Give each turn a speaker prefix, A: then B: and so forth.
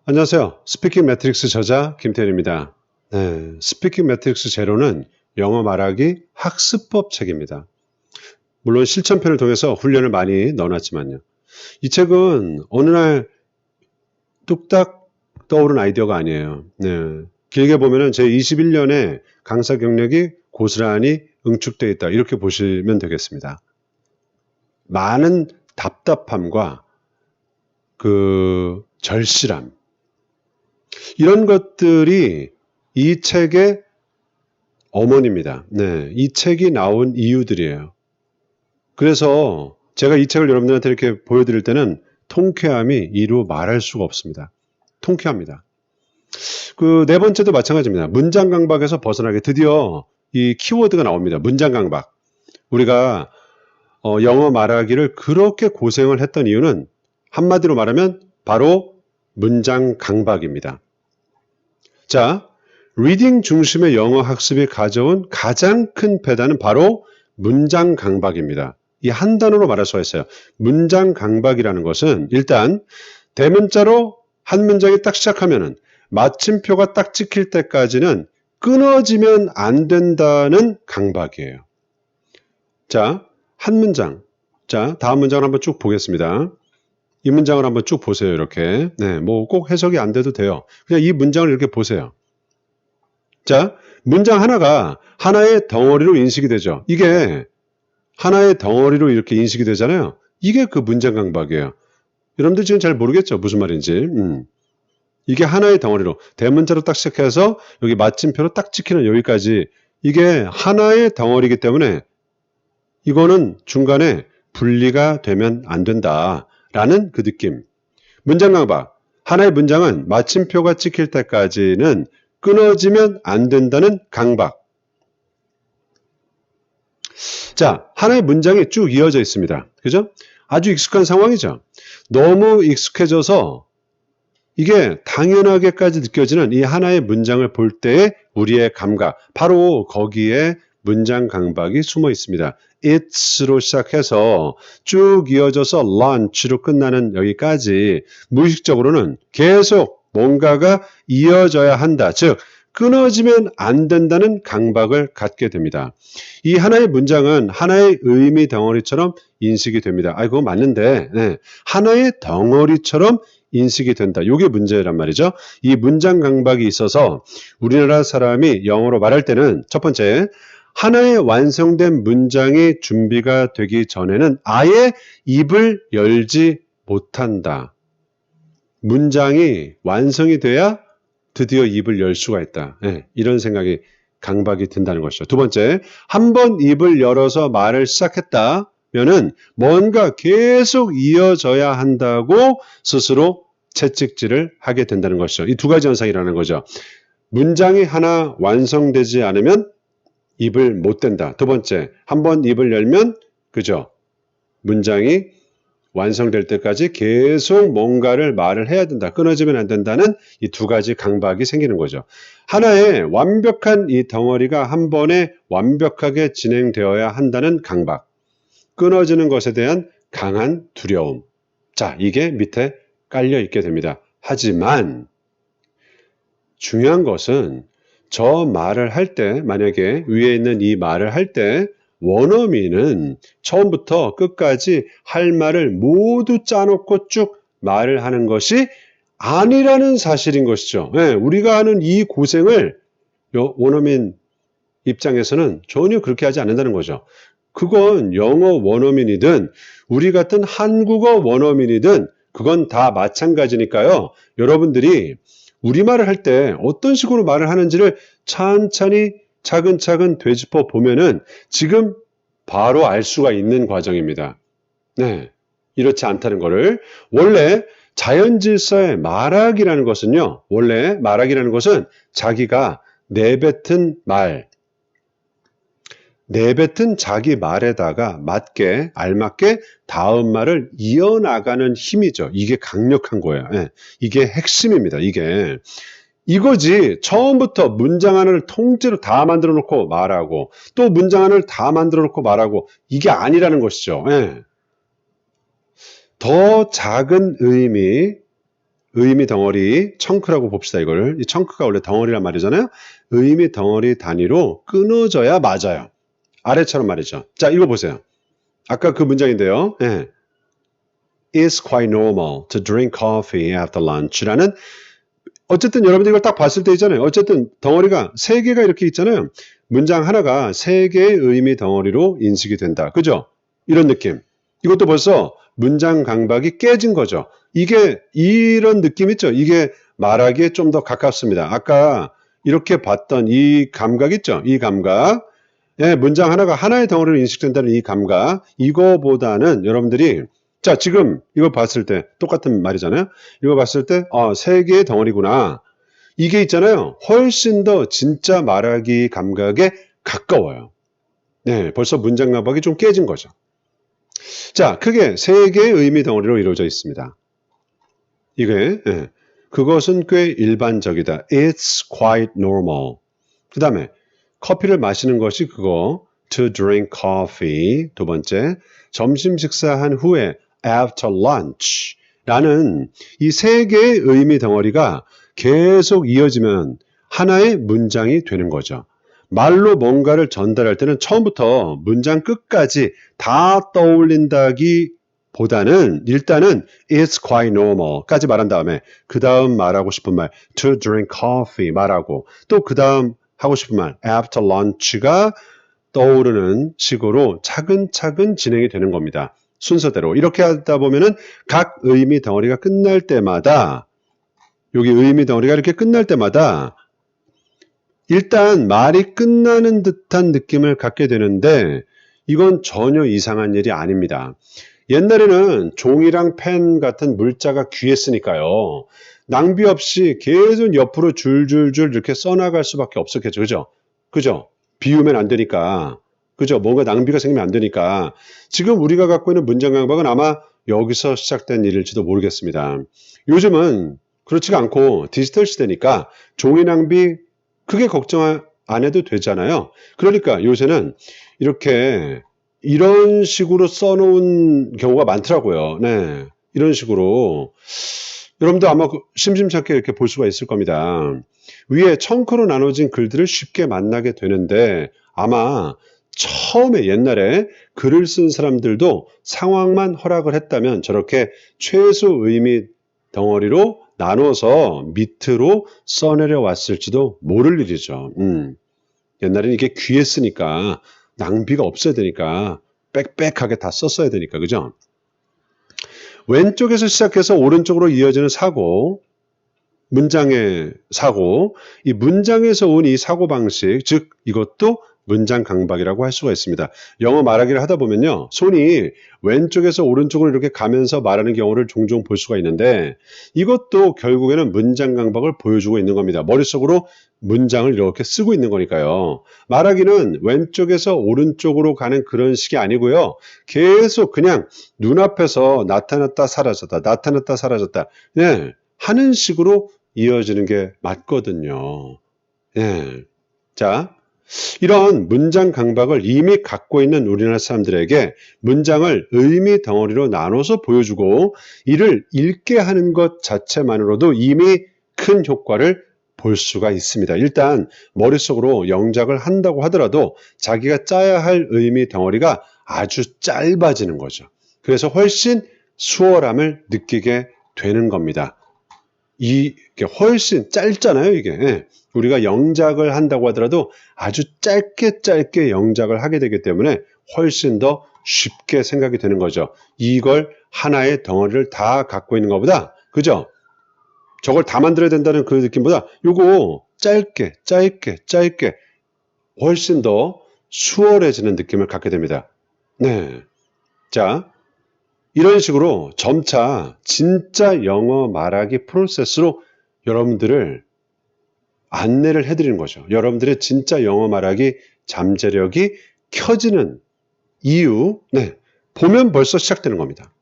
A: 안녕하세요. 스피킹 매트릭스 저자 김태현입니다. 네, 스피킹 매트릭스 제로는 영어 말하기 학습법 책입니다. 물론 실천편을 통해서 훈련을 많이 넣어놨지만요. 이 책은 어느 날 뚝딱 떠오른 아이디어가 아니에요. 네, 길게 보면은 제 21년의 강사 경력이 고스란히 응축되어 있다. 이렇게 보시면 되겠습니다. 많은 답답함과 절실함, 이런 것들이 이 책의 어머니입니다. 네, 이 책이 나온 이유들이에요. 그래서 제가 이 책을 여러분들한테 이렇게 보여드릴 때는 통쾌함이 이루 말할 수가 없습니다. 통쾌합니다. 네 번째도 마찬가지입니다. 문장 강박에서 벗어나게 드디어 이 키워드가 나옵니다. 문장 강박. 우리가 영어 말하기를 그렇게 고생을 했던 이유는 한마디로 말하면 바로 문장 강박입니다. 자, 리딩 중심의 영어 학습이 가져온 가장 큰 패단은 바로 문장 강박입니다. 이 한 단어로 말할 수가 있어요. 문장 강박이라는 것은 일단 대문자로 한 문장이 딱 시작하면은 마침표가 딱 찍힐 때까지는 끊어지면 안 된다는 강박이에요. 자, 한 문장. 자, 다음 문장을 한번 쭉 보겠습니다. 이 문장을 한번 쭉 보세요. 이렇게. 네, 뭐 꼭 해석이 안 돼도 돼요. 그냥 이 문장을 이렇게 보세요. 자, 문장 하나가 하나의 덩어리로 인식이 되죠. 이게 하나의 덩어리로 이렇게 인식이 되잖아요. 이게 그 문장 강박이에요. 여러분들 지금 잘 모르겠죠? 무슨 말인지. 이게 하나의 덩어리로 대문자로 딱 시작해서 여기 마침표로 딱 찍히는 여기까지 이게 하나의 덩어리이기 때문에 이거는 중간에 분리가 되면 안 된다라는 그 느낌. 문장 강박. 하나의 문장은 마침표가 찍힐 때까지는 끊어지면 안 된다는 강박. 자, 하나의 문장이 쭉 이어져 있습니다. 그죠? 아주 익숙한 상황이죠. 너무 익숙해져서 이게 당연하게까지 느껴지는 이 하나의 문장을 볼 때의 우리의 감각. 바로 거기에 문장 강박이 숨어 있습니다. It's로 시작해서 쭉 이어져서 lunch로 끝나는 여기까지 무의식적으로는 계속 뭔가가 이어져야 한다. 즉, 끊어지면 안 된다는 강박을 갖게 됩니다. 이 하나의 문장은 하나의 의미 덩어리처럼 인식이 됩니다. 그거 맞는데 네. 하나의 덩어리처럼 인식이 된다. 이게 문제란 말이죠. 이 문장 강박이 있어서 우리나라 사람이 영어로 말할 때는 첫 번째, 하나의 완성된 문장이 준비가 되기 전에는 아예 입을 열지 못한다. 문장이 완성이 돼야 드디어 입을 열 수가 있다. 네, 이런 생각이 강박이 든다는 것이죠. 두 번째, 한번 입을 열어서 말을 시작했다면은 뭔가 계속 이어져야 한다고 스스로 채찍질을 하게 된다는 것이죠. 이 두 가지 현상이라는 거죠. 문장이 하나 완성되지 않으면 입을 못 댄다. 두 번째, 한번 입을 열면 그죠? 문장이 완성될 때까지 계속 뭔가를 말을 해야 된다. 끊어지면 안 된다는 이 두 가지 강박이 생기는 거죠. 하나의 완벽한 이 덩어리가 한 번에 완벽하게 진행되어야 한다는 강박. 끊어지는 것에 대한 강한 두려움. 자, 이게 밑에 깔려 있게 됩니다. 하지만 중요한 것은 저 말을 할 때, 만약에 위에 있는 이 말을 할 때 원어민은 처음부터 끝까지 할 말을 모두 짜놓고 쭉 말을 하는 것이 아니라는 사실인 것이죠. 네, 우리가 하는 이 고생을 원어민 입장에서는 전혀 그렇게 하지 않는다는 거죠. 그건 영어 원어민이든 우리 같은 한국어 원어민이든 그건 다 마찬가지니까요. 여러분들이 우리말을 할 때 어떤 식으로 말을 하는지를 천천히 차근차근 되짚어 보면은 지금 바로 알 수가 있는 과정입니다. 네, 이렇지 않다는 거를. 원래 자연질서의 말하기라는 것은요. 원래 말하기라는 것은 자기가 내뱉은 말, 내뱉은 자기 말에다가 맞게 알맞게 다음 말을 이어나가는 힘이죠. 이게 강력한 거예요. 네, 이게 핵심입니다. 이거지. 처음부터 문장 하나를 통째로 다 만들어 놓고 말하고 또 문장 하나를 다 만들어 놓고 말하고 이게 아니라는 것이죠. 네. 더 작은 의미 덩어리, 청크라고 봅시다, 이걸. 이 청크가 원래 덩어리란 말이잖아요. 의미 덩어리 단위로 끊어져야 맞아요. 아래처럼 말이죠. 자, 읽어보세요. 아까 그 문장인데요. 예. It's quite normal to drink coffee after lunch라는 어쨌든 여러분들 이걸 딱 봤을 때 있잖아요. 어쨌든 덩어리가 세 개가 이렇게 있잖아요. 문장 하나가 세 개의 의미 덩어리로 인식이 된다. 그죠? 이런 느낌. 이것도 벌써 문장 강박이 깨진 거죠. 이게 이런 느낌 있죠? 이게 말하기에 좀 더 가깝습니다. 아까 이렇게 봤던 이 감각 있죠? 이 감각. 예, 문장 하나가 하나의 덩어리로 인식된다는 이 감각. 이거보다는 여러분들이 자, 지금 이거 봤을 때 똑같은 말이잖아요. 이거 봤을 때 세 개의 덩어리구나. 이게 있잖아요. 훨씬 더 진짜 말하기 감각에 가까워요. 네, 벌써 문장 감각이 좀 깨진 거죠. 자, 크게 세 개의 의미 덩어리로 이루어져 있습니다. 이게 그것은 꽤 일반적이다. It's quite normal. 그 다음에 커피를 마시는 것이 그거. To drink coffee. 두 번째, 점심 식사한 후에 after lunch 라는 이 세 개의 의미 덩어리가 계속 이어지면 하나의 문장이 되는 거죠. 말로 뭔가를 전달할 때는 처음부터 문장 끝까지 다 떠올린다기 보다는 일단은 it's quite normal 까지 말한 다음에 그 다음 말하고 싶은 말 to drink coffee 말하고 또 그 다음 하고 싶은 말 after lunch가 떠오르는 식으로 차근차근 진행이 되는 겁니다. 순서대로. 이렇게 하다 보면은 각 의미 덩어리가 끝날 때마다 여기 의미 덩어리가 이렇게 끝날 때마다 일단 말이 끝나는 듯한 느낌을 갖게 되는데 이건 전혀 이상한 일이 아닙니다. 옛날에는 종이랑 펜 같은 물자가 귀했으니까요. 낭비 없이 계속 옆으로 줄줄줄 이렇게 써나갈 수밖에 없었겠죠. 그죠? 그죠? 비우면 안 되니까. 그죠? 뭔가 낭비가 생기면 안 되니까. 지금 우리가 갖고 있는 문장 강박은 아마 여기서 시작된 일일지도 모르겠습니다. 요즘은 그렇지가 않고 디지털 시대니까 종이 낭비 크게 걱정 안 해도 되잖아요. 그러니까 요새는 이렇게 이런 식으로 써놓은 경우가 많더라고요. 네. 이런 식으로. 여러분도 아마 심심찮게 이렇게 볼 수가 있을 겁니다. 위에 청크로 나눠진 글들을 쉽게 만나게 되는데 아마 처음에 옛날에 글을 쓴 사람들도 상황만 허락을 했다면 저렇게 최소 의미 덩어리로 나눠서 밑으로 써내려 왔을지도 모를 일이죠. 옛날에는 이게 귀했으니까 낭비가 없어야 되니까 빽빽하게 다 썼어야 되니까 그죠? 왼쪽에서 시작해서 오른쪽으로 이어지는 사고, 문장의 사고, 이 문장에서 온 이 사고방식, 즉 이것도 문장 강박이라고 할 수가 있습니다. 영어 말하기를 하다 보면요. 손이 왼쪽에서 오른쪽으로 이렇게 가면서 말하는 경우를 종종 볼 수가 있는데 이것도 결국에는 문장 강박을 보여주고 있는 겁니다. 머릿속으로 문장을 이렇게 쓰고 있는 거니까요. 말하기는 왼쪽에서 오른쪽으로 가는 그런 식이 아니고요. 계속 그냥 눈앞에서 나타났다 사라졌다 나타났다 사라졌다 네, 하는 식으로 이어지는 게 맞거든요. 네. 자, 이런 문장 강박을 이미 갖고 있는 우리나라 사람들에게 문장을 의미 덩어리로 나눠서 보여주고 이를 읽게 하는 것 자체만으로도 이미 큰 효과를 볼 수가 있습니다. 일단 머릿속으로 영작을 한다고 하더라도 자기가 짜야 할 의미 덩어리가 아주 짧아지는 거죠. 그래서 훨씬 수월함을 느끼게 되는 겁니다. 이게 훨씬 짧잖아요, 이게. 우리가 영작을 한다고 하더라도 아주 짧게 영작을 하게 되기 때문에 훨씬 더 쉽게 생각이 되는 거죠. 이걸 하나의 덩어리를 다 갖고 있는 것보다, 그죠? 저걸 다 만들어야 된다는 그 느낌보다 요거 짧게 훨씬 더 수월해지는 느낌을 갖게 됩니다. 네. 자, 이런 식으로 점차 진짜 영어 말하기 프로세스로 여러분들을 안내를 해드리는 거죠. 여러분들의 진짜 영어 말하기 잠재력이 켜지는 이유, 네, 보면 벌써 시작되는 겁니다.